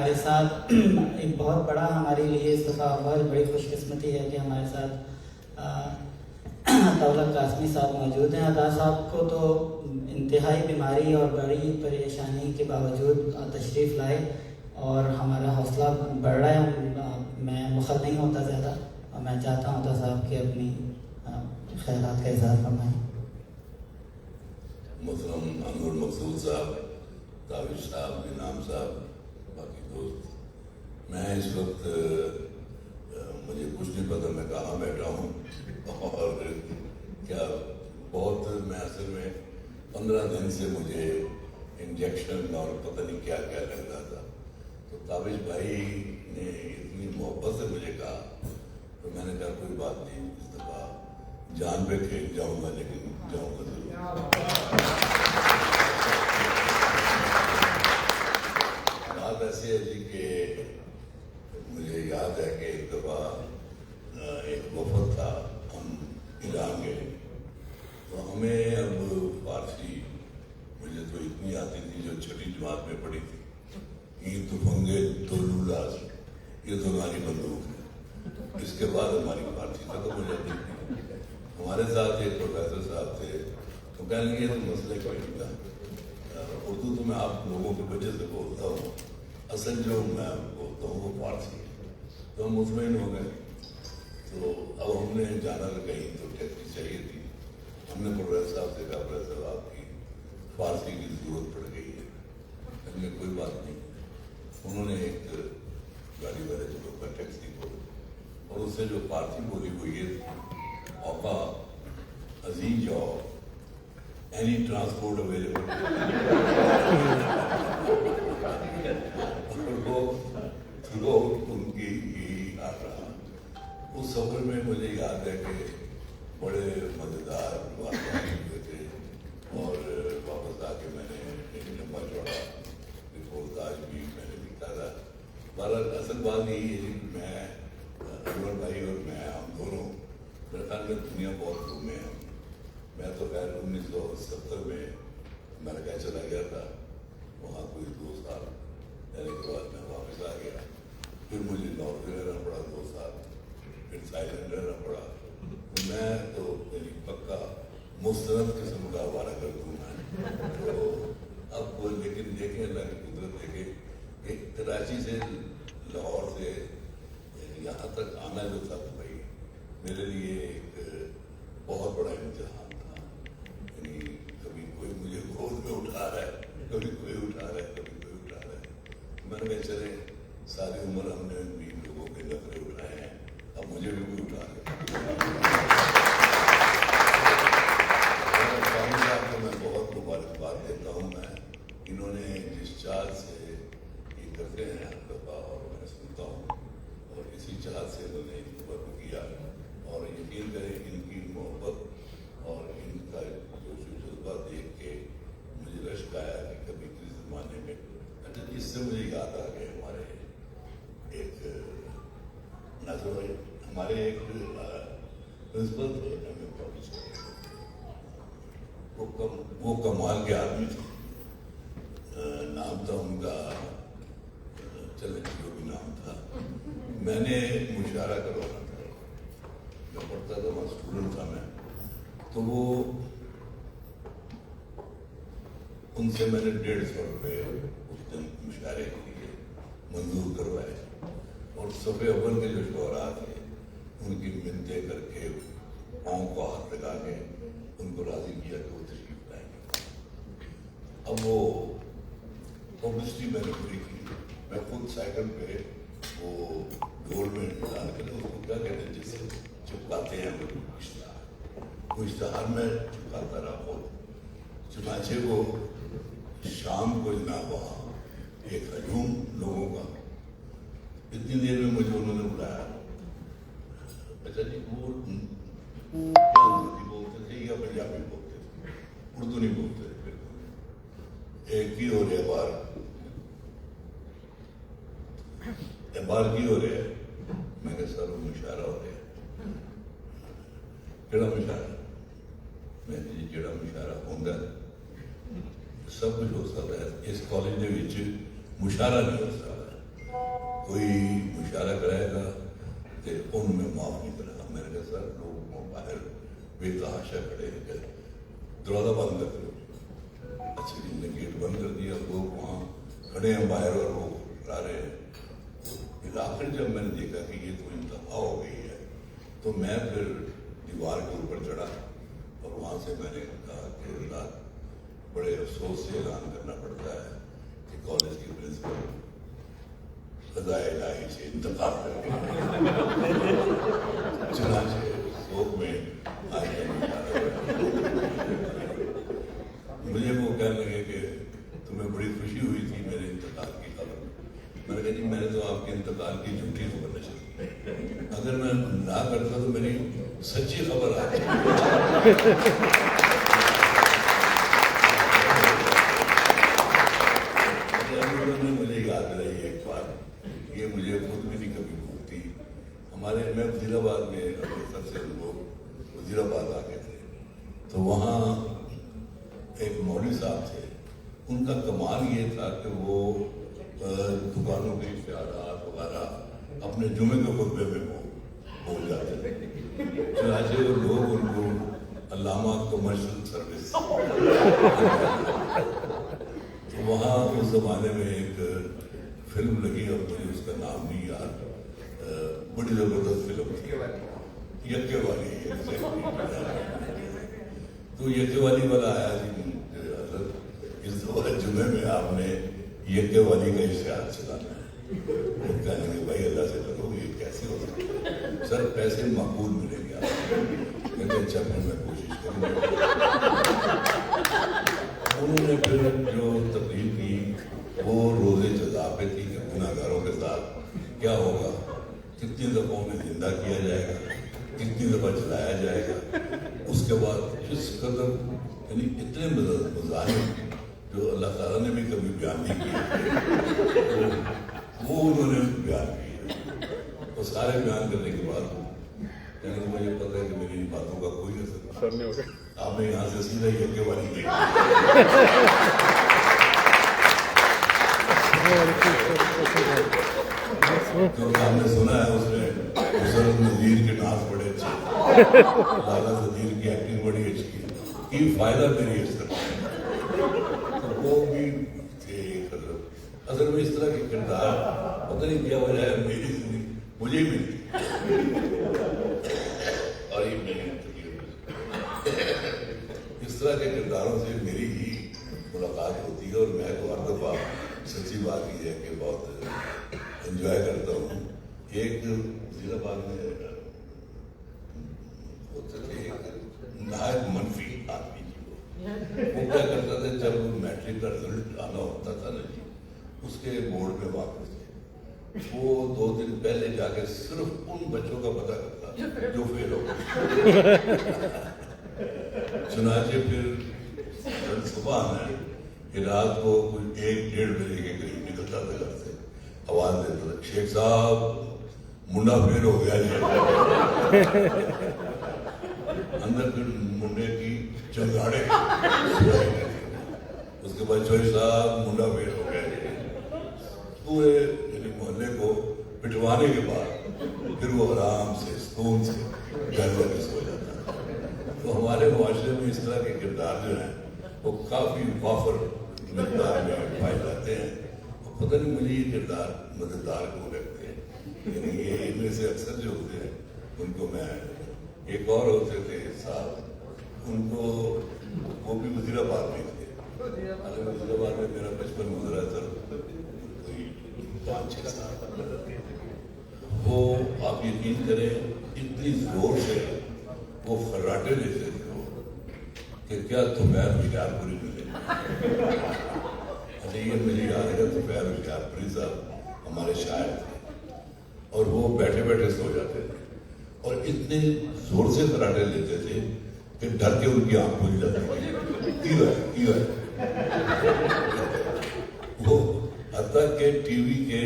ہمارے ساتھ ایک بہت بڑا ہمارے لیے اس دفعہ بہت بڑی خوش قسمتی ہے کہ ہمارے ساتھ دولت قاسمی صاحب موجود ہیں. ادا صاحب کو تو انتہائی بیماری اور بڑی پریشانی کے باوجود تشریف لائے اور ہمارا حوصلہ بڑھ رہا ہے. میں مخل نہیں ہوتا زیادہ اور میں چاہتا ہوں ادا صاحب کہ اپنی خیالات کا اظہار فرمائیں. محترم انور مقصود صاحب، تابش صاحب، انعام صاحب، باقی دوست، میں اس وقت مجھے کچھ نہیں پتا میں کہاں بیٹھا ہوں اور کیا بہت میں اصل میں 15 دن سے مجھے انجیکشن اور پتہ نہیں کیا کیا لگ رہا تھا. تو تابش بھائی نے اتنی محبت سے مجھے کہا تو میں نے کہا کوئی بات نہیں، اس دفعہ جان پہ کھیل جاؤں گا لیکن جاؤں گا ضرور. بات ایسی ہے جی کہ مجھے یاد ہے کہ ایک دفعہ ایک وفد تھا، ہم ایران گئے تو ہمیں اب فارسی مجھے تو اتنی آتی تھی جو چھٹی جماعت میں پڑھی تھی. تو فنگے تو لولاس یہ تو ہماری بندوق ہے. اس کے بعد ہماری فارسی ختم ہو جاتی تھی. ہمارے ساتھ ایک پروفیسر صاحب تھے تو کہنے لگے تو مسئلہ کوئی نہیں تھا، اردو تو میں آپ لوگوں کی وجہ سے بولتا ہوں، اصل جو میں بولتا ہوں وہ فارسی ہے. تو ہم مطمئن ہو گئے. تو اب ہم نے جانا کہیں تو ٹیکسی چاہیے تھی. ہم نے پروفیسر صاحب سے کہا پروفیسر آپ کی فارسی کی ضرورت پڑ گئی ہے. ہم نے کوئی بات نہیں. انہوں نے ایک گاڑی والے سے روکا ٹیکسی کو اور اس سے جو فارسی بولی وہ یہ تھی، آقا عزیز جاؤ اینی ٹرانسپورٹ اویلیبل. وہ ان کی یہی آ رہا. اس سفر میں مجھے یاد ہے کہ بڑے مزیدار واقعات ہوئے تھے اور واپس آ کے میں نے ایک لمبا چوڑا رپورٹ آج بھی میں نے لکھا تھا. بہرحال اصل بات یہی ہے کہ میں انور بھائی اور میں ہم دونوں میرے خیال میں دنیا بہت گھومے ہیں. میں تو خیر 1970 میں امریکہ چلا گیا تھا، وہاں کوئی 2 سال رہنے کے بعد میں واپس آ گیا. پھر مجھے ناروے رہنا پڑا 2 سال، پھر تھائیلینڈ رہنا پڑا. میں تو یعنی پکا مستند قسم کا ہمارا کر دوں میں. تو اب لیکن دیکھیں اللہ کی قدرت دیکھیں کہ کراچی سے لاہور سے یہاں تک آنا جو تھا تو بھائی میرے لیے ایک بہت بڑا امتحان تھا. یعنی کبھی کوئی مجھے گود میں اٹھا رہا ہے، کبھی کوئی اٹھا رہا ہے، کبھی کوئی اٹھا رہا ہے. میں نے کہا چلے ساری عمر ہم نے 20 لوگوں کے نخرے اٹھائے ہیں، اب مجھے بھی کوئی اٹھا رہا ہے. میں بہت مبارکباد دیتا ہوں. میں انہوں نے جس چال سے یہ کرتے ہیں ہر دفعہ اور میں سنتا ہوں اور اسی چال سے انہوں نے انتخاب کیا اور یقین کریں ان کی محبت اور ان کا جوش و جذبہ دیکھ کے مجھے رشک آیا کہ کبھی کسی زمانے میں. اچھا اس سے مجھے یاد آ گئے ہمارے ایک نظر ہمارے ایک پرنسپل تھے ایم اے کالج کے، وہ کمال کے آدمی تھے. نام تھا ان کا، چلے جو بھی نام تھا. میں نے مشاعرہ کروانا تھا، میں پڑھتا تھا وہاں اسٹوڈنٹ تھا میں. تو وہ ان سے میں نے 150 روپے اس دن مشاعرے کے لیے منظور کروائے اور صفحے اول کے جو شعراء تھے ان کی منتیں کر کے پاؤں کو ہاتھ لگا کے ان کو راضی کیا کہ وہ تشریف لائیں گے. اب وہ پبلسٹی میں نے پوری کی. میں خود سائیکل پہ وہ ڈول میں ڈال کے اس کو کیا کہتے ہیں جس سے چپکاتے ہیں وہ اشتہار میں چپکاتا رہا خود. چنانچہ وہ شام کو جناب وہاں ایک ہجوم لوگوں کا، اتنی دیر میں مجھے انہوں نے بلایا. اچھا جی وہ اردو بولتے تھے یا پنجابی بولتے تھے؟ اردو نہیں بولتے تھے. ایک کی ہو رہے بار کی ہو رہے ہے. میں کہ سر وہ مشاعرہ ہو رہا ہے. کہڑا مشاعرہ؟ میں جی جڑا مشاعرہ ہوتا ہے سب کچھ ہو سکتا ہے، اس کالج کے مشاعرہ نہیں ہو سکتا. کوئی مشاعرہ کرائے گا کہ ان میں معاف نہیں کرے گا. میں نے کہا سر لوگ باہر بے تحاشا کھڑے ہیں, دروازہ بند کر دو. اچھا جی, نے گیٹ بند کر دیا, لوگ وہاں کھڑے ہیں باہر اور وہ آ رہے ہیں. آخر جب میں نے دیکھا کہ یہ تو انتہا ہو گئی ہے, تو میں پھر دیوار کے اوپر چڑھا اور وہاں سے میں نے کہا کہ رات بڑے افسوس سے اعلان کرنا پڑتا ہے کہ کالج کی پرنسپل قضائے الہی سے انتقال کر گئے. چنانچہ شوق میں آج مجھے وہ کہنے لگے کہ تمہیں بڑی خوشی ہوئی تھی میرے انتقال کی خبر. میں نے کہا جی میں نے تو آپ کے انتقال کی جھوٹی خبر نشر کی, اگر میں نہ کرتا تو میری سچی خبر آتی. مجھے یاد رہی ایک بات, یہ مجھے خود بھی نہیں کبھی بھولتی. ہمارے میں وزیر آباد میں سب سے لوگ وزیر آباد آ گئے تھے, تو وہاں ایک مولوی صاحب تھے. ان کا کمال یہ تھا کہ وہ دکانوں کے اشتہارات وغیرہ اپنے جمعے کے خطبے میں بول جاتے تھے. چنانچہ وہ لوگ ان کو علامہ کمرشل سروس, تو وہاں اس زمانے میں ایک فلم لگی اور مجھے اس کا نام نہیں یاد, بڑی زبردست فلم تھی, یکے والی. تو یکے والی والا آیا جی, اس جمعے میں آپ نے یکے والی کا اشتہار چلانا ہے. وہ کہنے لگے بھائی اللہ سے کرو, یہ کیسے ہو سکتا ہے, سر پیسے معقول ملیں گے آپ. کہتے اچھا میں کوشش کروں گا. انہوں نے پھر جو تقریر کی وہ روزے جزا پہ تھی کہ گناہ گاروں کے ساتھ کیا ہوگا, کتنی دفعہ انہیں زندہ کیا جائے گا, کتنی دفعہ جلایا جائے گا. اس کے بعد اس قدر یعنی اتنے مظاہر جو اللہ تعالیٰ نے بھی کبھی بیان نہیں کیے وہ انہوں نے بیان کیے. تو سارے بیان کرنے کے بعد یعنی مجھے پتا ہے کہ میری ان باتوں کا کوئی اثر نہیں ہوگا. آپ نے یہاں سے سیدھا یکے والی دیکھی, کیونکہ ہم نے سنا ہے اس میں حسن نذیر کے ناز بڑے اچھے, لالا نذیر کی ایکٹنگ بڑی اچھی کی, فائدہ میری اس طرح وہ بھی تھے. اصل میں اس طرح کے کردار پتہ نہیں کیا وجہ ہے میری زندگی مجھے ہی ملتی اور یہ میری اس طرح کے کرداروں سے میری ہی ملاقات ہوتی ہے. اور میں تو ہر دفعہ سچی بات یہ ہے کہ بہت انجوائے کرتا ہوں. ایک وزیر آباد میں نہایت منفی آدمی جی, وہ کیا کرتا تھا جب میٹرک کا رزلٹ آنا ہوتا تھا نا جی, اس کے بورڈ میں واقع تھے, وہ 2 دن پہلے جا کے صرف ان بچوں کا پتہ کرتا جو فیل ہو گئے. چنانچہ پھر صبح آنا ہے کہ رات کو کوئی 1-1:30 بجے کے قریب نکلتا تھا گھر سے, آواز دیتا تھا شیخ صاحب منڈا فیل ہو گیا جی. اندر پھر منڈے کی چنگاڑے, اس کے بعد چوہے صاحب منڈا فیل ہو گیا جی. پورے یعنی محلے کو پٹوانے کے بعد پھر وہ آرام سے سکون سے گھر جا کے سو جاتا. تو ہمارے معاشرے میں اس طرح کے کردار جو ہیں وہ کافی وافر مقدار میں پائے جاتے ہیں. پتہ نہیں مجھے یہ کردار مددگار کیوں لگتے ہیں, یعنی یہ ان میں سے اکثر جو ہوتے ہیں ان کو میں, ایک اور ہوتے تھے صاحب, ان کو وہ بھی وزیر آباد میں تھے. وزیر آباد میں میرا بچپن گزرا تھا کوئی 5-6 سال. وہ آپ یقین کریں اتنی زور سے وہ خراٹے لیتے تھے کہ کیا طفیل ہوشیارپوری ملے. اچھا یہ مجھے یاد ہے طفیل ہوشیارپوری صاحب ہمارے شاعر تھے اور وہ بیٹھے بیٹھے سو جاتے تھے اور اتنے زور سے خراٹے لیتے تھے کہ ڈر کے ان کی آنکھ کھل جاتی تھی. وہ حتیٰ کہ ٹی وی کے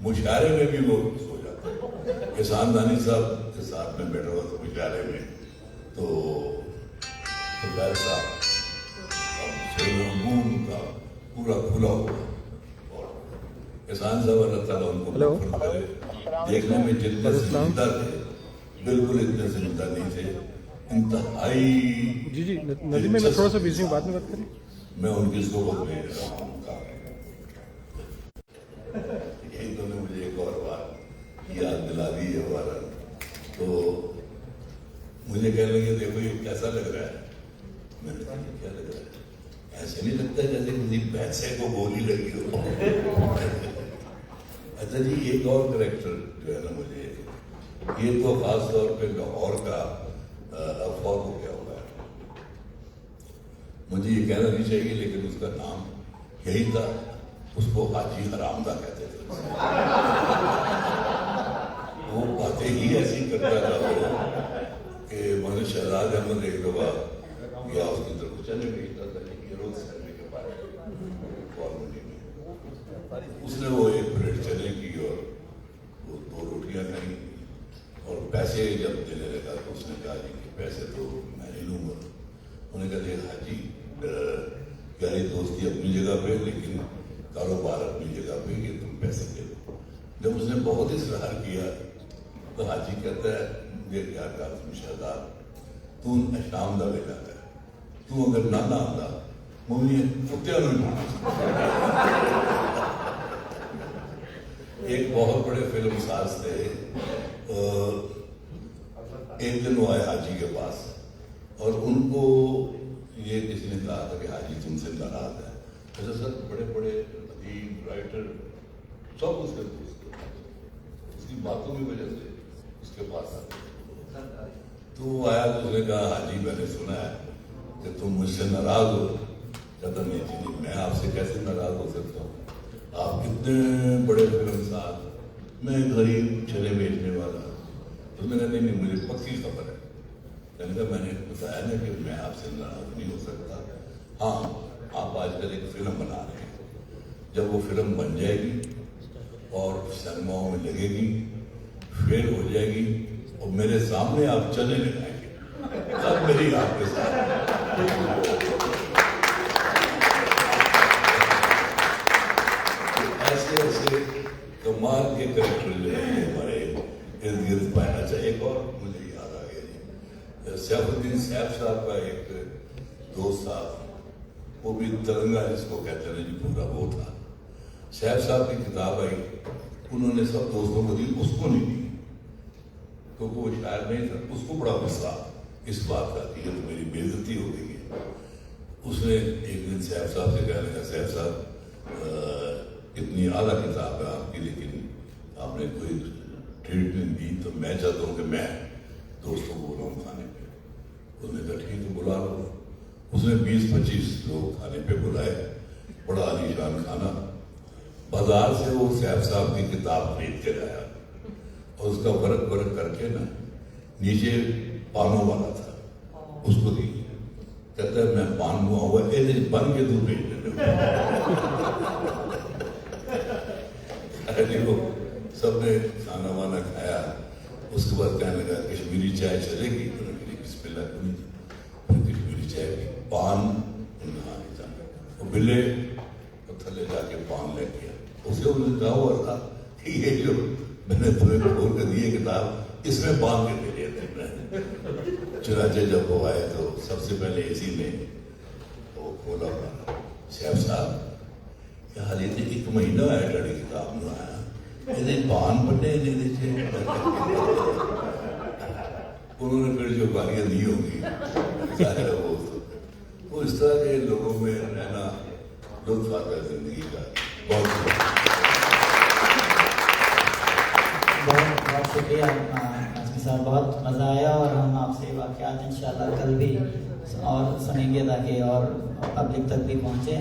مشاعرے میں بھی وہ سو جاتے. احسان دانی صاحب کے ساتھ میں بیٹھا ہوا تھا مشاعرے میں, تو طفیل صاحب منہ کا پورا کھلا ہوا اور احسان صاحب اللہ تعالیٰ ان کو مغفرت کرے، دیکھنے میں جتنے زندہ تھے بالکل اتنے زندہ نہیں تھے، انتہائی جی ندیم میں تھوڑا سا بزی ہوں، بعد میں بات کریں. میں ان کی صحبت میں رہا ہوں. یہی تو نے مجھے ایک اور بات یاد دلا دی ہے ہمارا. تو مجھے کہنے لگے دیکھو یہ کیسا لگ رہا ہے. میں نے کہا کیا لگ رہا ہے؟ ایسے نہیں لگتا جیسے کسی پیسے کو گولی لگی ہو. اچھا جی ایک اور کریکٹر جو ہے نا مجھے یہ تو خاص طور پہ لاہور کا افور ہو گیا ہوا ہے. مجھے یہ کہنا نہیں چاہیے لیکن اس کا نام یہی تھا. اس کو حاجی حرامدہ کہتے تھے. وہ باتیں ہی ایسی کرتا تھا کہ میں نے شہزاد احمد ایک دفعہ گیا اس کی طرف چلے گئی تھا کے پاس کالونی میں. اس نے وہ ایک پلیٹ چنے کی اور وہ 2 روٹیاں کھائیں اور پیسے جب دینے لگا تو اس نے کہا جی کہ پیسے تو میں نہیں لوں گا. انہوں نے کہا دیکھ حاجی یاری دوستی اپنی جگہ پہ لیکن کاروبار اپنی جگہ پہ کہ تم پیسے دے دو. جب اس نے بہت اصرار کیا تو حاجی کہتا ہے مجھے کیا کہا تم شہزاد تو شام دا بیٹا ہے تو اگر نہ آتا مجھے کتیا نہیں. ایک بہت بڑے فلم ساز تھے. ایک دن وہ آئے حاجی کے پاس اور ان کو یہ کسی نے کہا تھا کہ حاجی تم سے ناراض ہے. اچھا سر بڑے بڑے ادیب رائٹر سب اس کے دوست اس کی باتوں کی وجہ سے اس کے پاس آتے. تو وہ آیا تو اس نے کہا حاجی میں نے سنا ہے کہ تم مجھ سے ناراض ہو. کہتا نہیں جی میں آپ سے کیسے ناراض ہو سکتا ہوں؟ آپ کتنے بڑے فلم ساز، میں غریب چنے بیچنے والا. تو میں نے کہا نہیں مجھے پکی خبر ہے. میں نے بتایا نا کہ میں آپ سے ناراض نہیں ہو سکتا. ہاں آپ آج کل ایک فلم بنا رہے ہیں، جب وہ فلم بن جائے گی اور سنیماؤں میں لگے گی فیل ہو جائے گی اور میرے سامنے آپ چلنے لگائیں گے تب میری آپ کے ساتھ. ایسے ایسے کمال کے کریکٹر جو ہیں ہمارے ارد گرد پانا چاہیے. ایک اور مجھے یاد آ گیا جی سیف الدین صاحب کا ایک دوست تھا، وہ بھی ترنگا جس کو کہتے ہیں جی پورا وہ تھا. صاحب صاحب کی کتاب آئی انہوں نے سب دوستوں کو دی، اس کو نہیں دی کیونکہ وہ شاعر نہیں تھا. اس کو بڑا غصہ اس بات کا کہ تو میری بے عزتی ہو گئی ہے. اس نے ایک دن صاحب صاحب سے کہنے لگا صاحب صاحب اتنی اعلیٰ کتاب ہے آپ کی لیکن آپ نے کوئی ٹریٹمنٹ دی تو میں چاہتا ہوں کہ میں دوستوں کو بلاؤں کھانے پہ. اس نے کہا ٹھیک ہے بلا لو. اس نے 20-25 لوگ کھانے پہ بلائے، بڑا عالی شان کھانا. بازار سے وہ صاحب صاحب کی کتاب خرید کے لایا اور اس کا ورق کر کے نا نیچے پانوں والا تھا اس کو دی. کہتا ہے میں پان ہوا ہوا بن کے دور بھیج دیکھو. سب نے کھانا وانا کھایا. اس کے بعد کہنے لگا کشمیری چائے چلے گی؟ بسم اللہ کو نہیں کشمیری چائے کی پان وہ بلے اور تھلے جا کے پان لے گیا. اسے انہوں نے کہا ہوا تھا کہ یہ جو میں نے تمہیں کھول کے دی کتاب اس میں پان کے دے دیا تھے. چنانچہ جب وہ آئے تو سب سے پہلے اسی نے وہ کھولا. صاحب صاحب کیا حال یہ 1 مہینہ آیا ڈاڑی کتاب میں آیا پان بڑے انہوں نے پھر جو گالیاں دی ہوں گی ظاہر ہے وہ اس طرح کے لوگوں میں رہنا لطف آتا ہے زندگی کا. بہت شکریہ آسمی صاحب، بہت مزہ آیا اور ہم آپ سے واقعات انشاءاللہ کل بھی اور سنیں گے تاکہ اور پبلک تک بھی پہنچے.